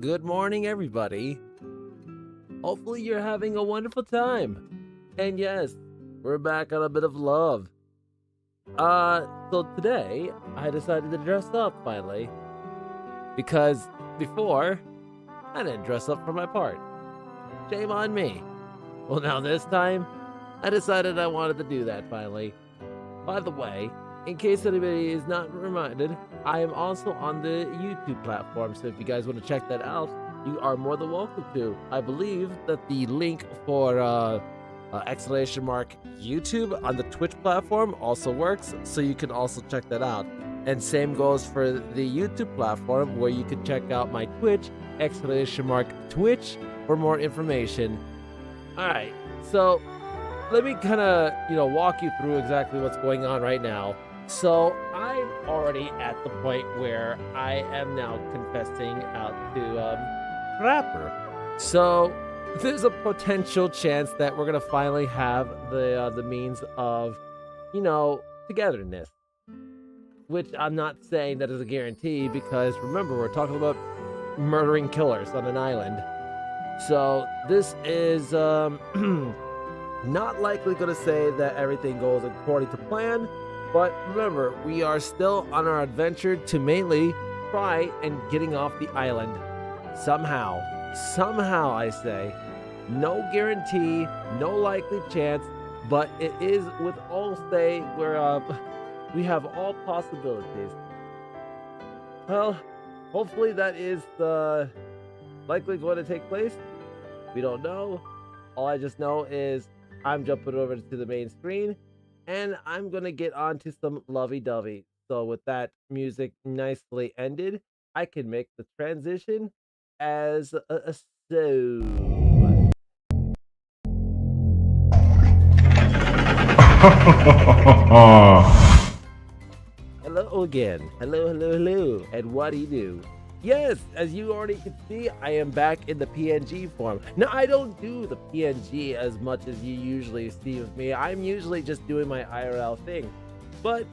Good morning, everybody. Hopefully, you're having a wonderful time. And yes, we're back on a bit of love. So today I decided to dress up finally because before I didn't dress up for my part. Shame on me. Well, now this time I decided I wanted to do that finally. By the way, in case anybody is not reminded, I am also on the YouTube platform. So if you guys want to check that out, you are more than welcome to. I believe that the link for exclamation mark YouTube on the Twitch platform also works. So you can also check that out. And same goes for the YouTube platform where you can check out my Twitch, exclamation mark Twitch, for more information. All right. So let me kind of walk you through exactly what's going on right now. So I'm already at the point where I am now confessing out to rapper. So there's a potential chance that we're gonna finally have the means of togetherness, which I'm not saying that is a guarantee because remember we're talking about murdering killers on an island. So this is not likely going to say that everything goes according to plan, but remember, we are still on our adventure to mainly try and getting off the island. Somehow, I say. No guarantee, no likely chance, but it is with all say where we have all possibilities. Well, hopefully that is likely going to take place. We don't know. All I just know is I'm jumping over to the main screen and I'm going to get on to some lovey-dovey. So with that music nicely ended, I can make the transition as a so. Hello again. Hello. And what do you do? Yes, as you already can see, I am back in the PNG form. Now, I don't do the PNG as much as you usually see with me. I'm usually just doing my IRL thing. But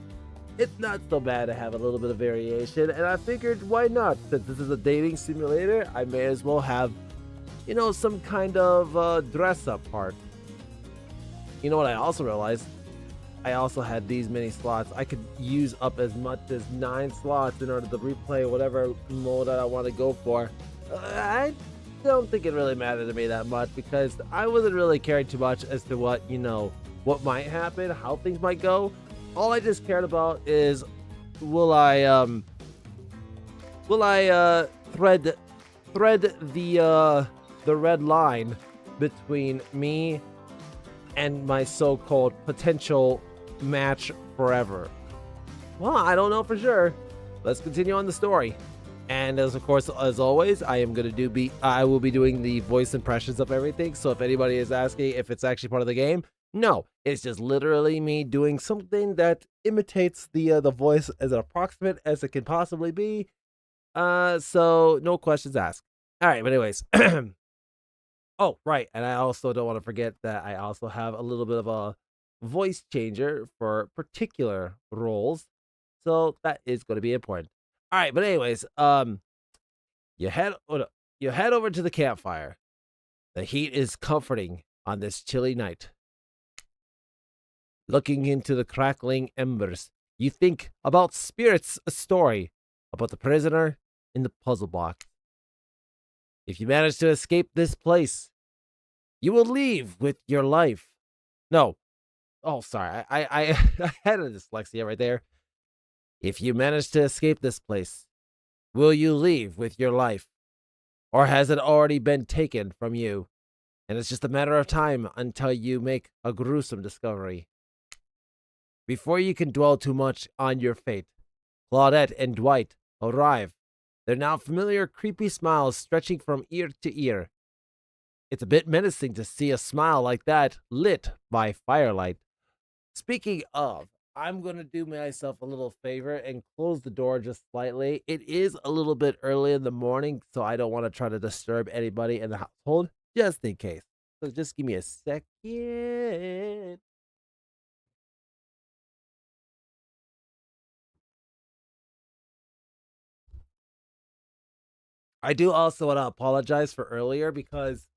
it's not so bad to have a little bit of variation. And I figured, why not? Since this is a dating simulator, I may as well have, some kind of dress up part. You know what I also realized? I also had these many slots. I could use up as much as 9 slots in order to replay whatever mode that I want to go for. I don't think it really mattered to me that much because I wasn't really caring too much as to what might happen, how things might go. All I just cared about is will I thread the red line between me and my so-called potential match forever. Well, I don't know for sure. Let's continue on the story. And as always, I will be doing the voice impressions of everything. So if anybody is asking if it's actually part of the game, no, it's just literally me doing something that imitates the voice as approximate as it can possibly be. So no questions asked. All right, but anyways. Oh, right. And I also don't want to forget that I also have a little bit of a voice changer for particular roles. So that is going to be important. All right, but anyways, you head you head over to the campfire. The heat is comforting on this chilly night. Looking into the crackling embers, you think about Spirit's story about the prisoner in the puzzle box. If you manage to escape this place, you will leave with your life. No. Oh, sorry. I I had a dyslexia right there. If you manage to escape this place, will you leave with your life? Or has it already been taken from you? And it's just a matter of time until you make a gruesome discovery. Before you can dwell too much on your fate, Claudette and Dwight arrive. Their now familiar creepy smiles stretching from ear to ear. It's a bit menacing to see a smile like that lit by firelight. Speaking of, I'm going to do myself a little favor and close the door just slightly. It is a little bit early in the morning, so I don't want to try to disturb anybody in the household, just in case. So just give me a second. I do also want to apologize for earlier because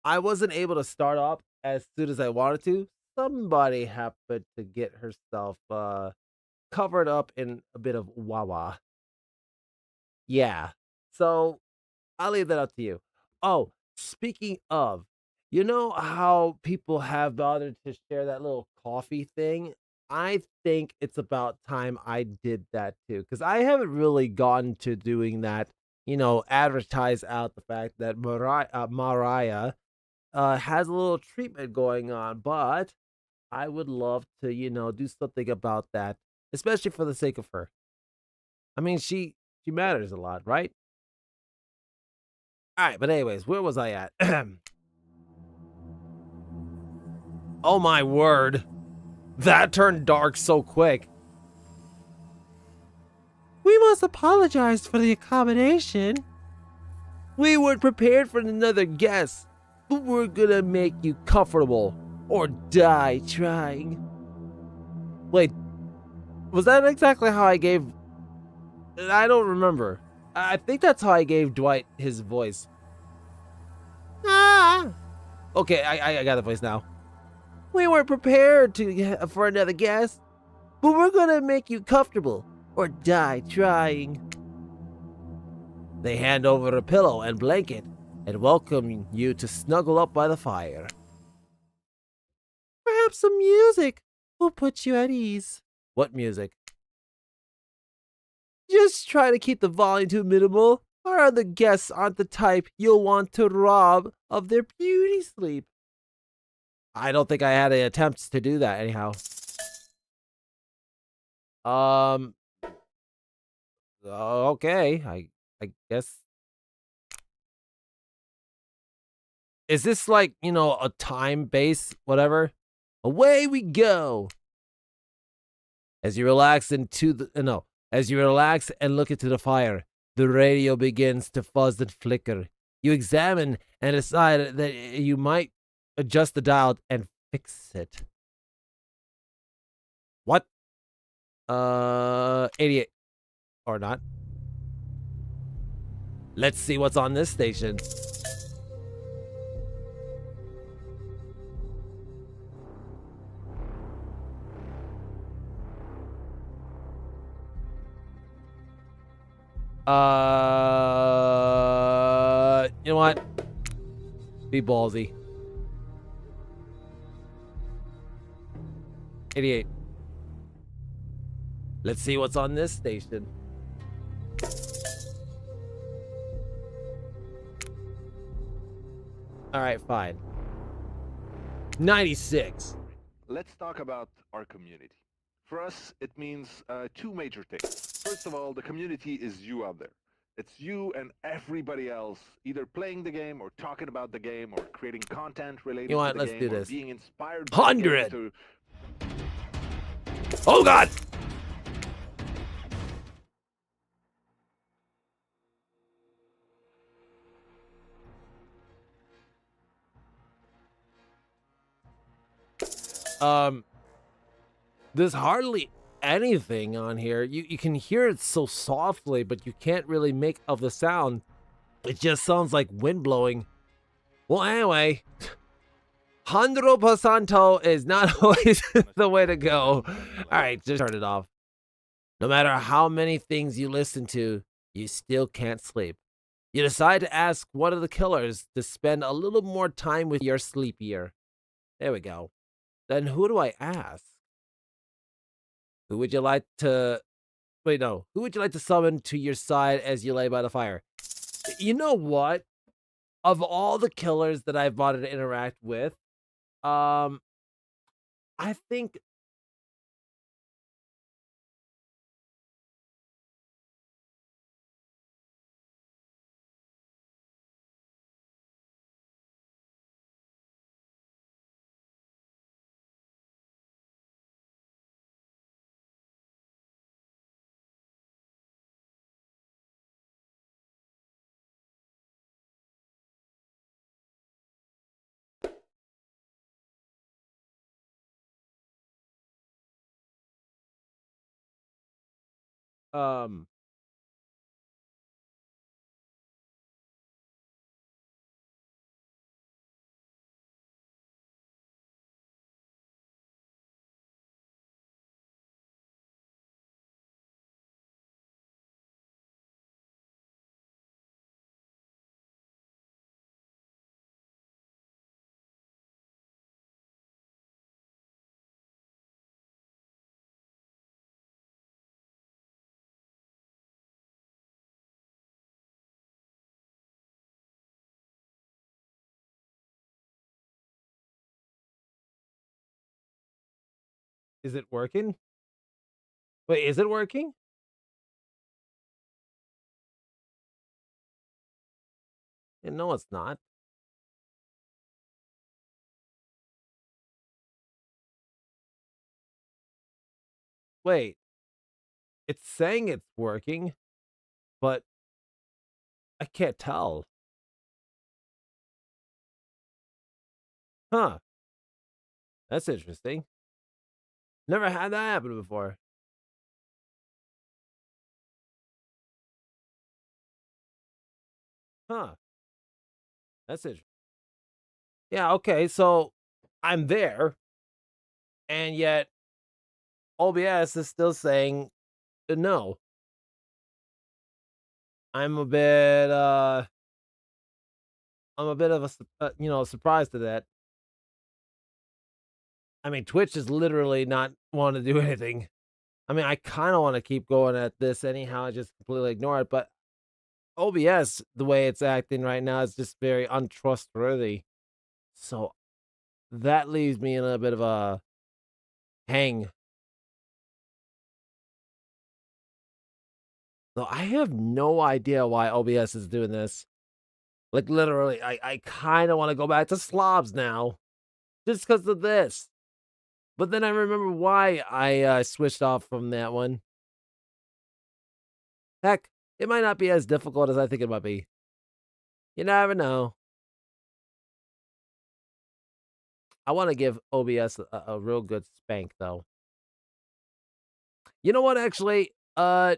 I wasn't able to start off as soon as I wanted to. Somebody happened to get herself covered up in a bit of wawa. Yeah. So I'll leave that up to you. Oh, speaking of, you know how people have bothered to share that little coffee thing? I think it's about time I did that too, because I haven't really gotten to doing that, advertise out the fact that Mariah has a little treatment going on, but I would love to, do something about that, especially for the sake of her. I mean, she matters a lot, right? All right, but anyways, where was I at? Oh my word. That turned dark so quick. We must apologize for the accommodation. We weren't prepared for another guest, but we're gonna make you comfortable or die trying. Wait, was that exactly how I gave? I don't remember. I think that's how I gave Dwight his voice. Ah! Okay, I got the voice now. We weren't prepared for another guest, but we're gonna make you comfortable or die trying. They hand over a pillow and blanket and welcome you to snuggle up by the fire. Perhaps some music will put you at ease. What music? Just try to keep the volume to minimal. Our other guests aren't the type you'll want to rob of their beauty sleep. I don't think I had any attempts to do that anyhow. Um. Okay. I guess. Is this like a time base whatever? Away we go. As you relax into the no, as you relax and look into the fire, the radio begins to fuzz and flicker. You examine and decide that you might adjust the dial and fix it. What? 88 or not. Let's see what's on this station. You know what? Be ballsy. 88. Let's see what's on this station. All right, fine. 96. Let's talk about our community. For us, it means two major things. First of all, the community is you out there. It's you and everybody else either playing the game or talking about the game or creating content You know related to what? the Let's do game or this. being inspired by the game 100. to. Oh, God. Um, there's hardly anything on here. You can hear it so softly, but you can't really make of the sound. It just sounds like wind blowing. Well, anyway, 100% is not always the way to go. All right, just turn it off. No matter how many things you listen to, you still can't sleep. You decide to ask one of the killers to spend a little more time with your sleepier. There we go. Then who do I ask? Who would you like to Wait, no. Who would you like to summon to your side as you lay by the fire? You know what? Of all the killers that I've wanted to interact with, um, I think um Is it working? Wait, is it working? Yeah, no, it's not. Wait, it's saying it's working, but I can't tell. Huh, that's interesting. Never had that happen before. Huh, that's interesting. Yeah, okay, so I'm there, and yet OBS is still saying no. I'm a bit, I'm a bit of a, surprised to that. I mean, Twitch is literally not want to do anything. I mean, I kind of want to keep going at this anyhow. I just completely ignore it. But OBS, the way it's acting right now, is just very untrustworthy. So that leaves me in a bit of a hang. So I have no idea why OBS is doing this. Like literally, I kind of want to go back to slobs now, just because of this. But then I remember why I switched off from that one. Heck, it might not be as difficult as I think it might be. You never know. I want to give OBS a real good spank though. You know what? Actually, do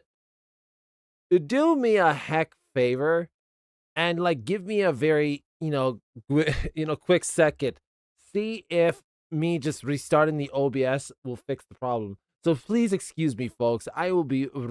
me a heck favor and like give me a very quick second. See if me just restarting the OBS will fix the problem. So please excuse me, folks. I will be right.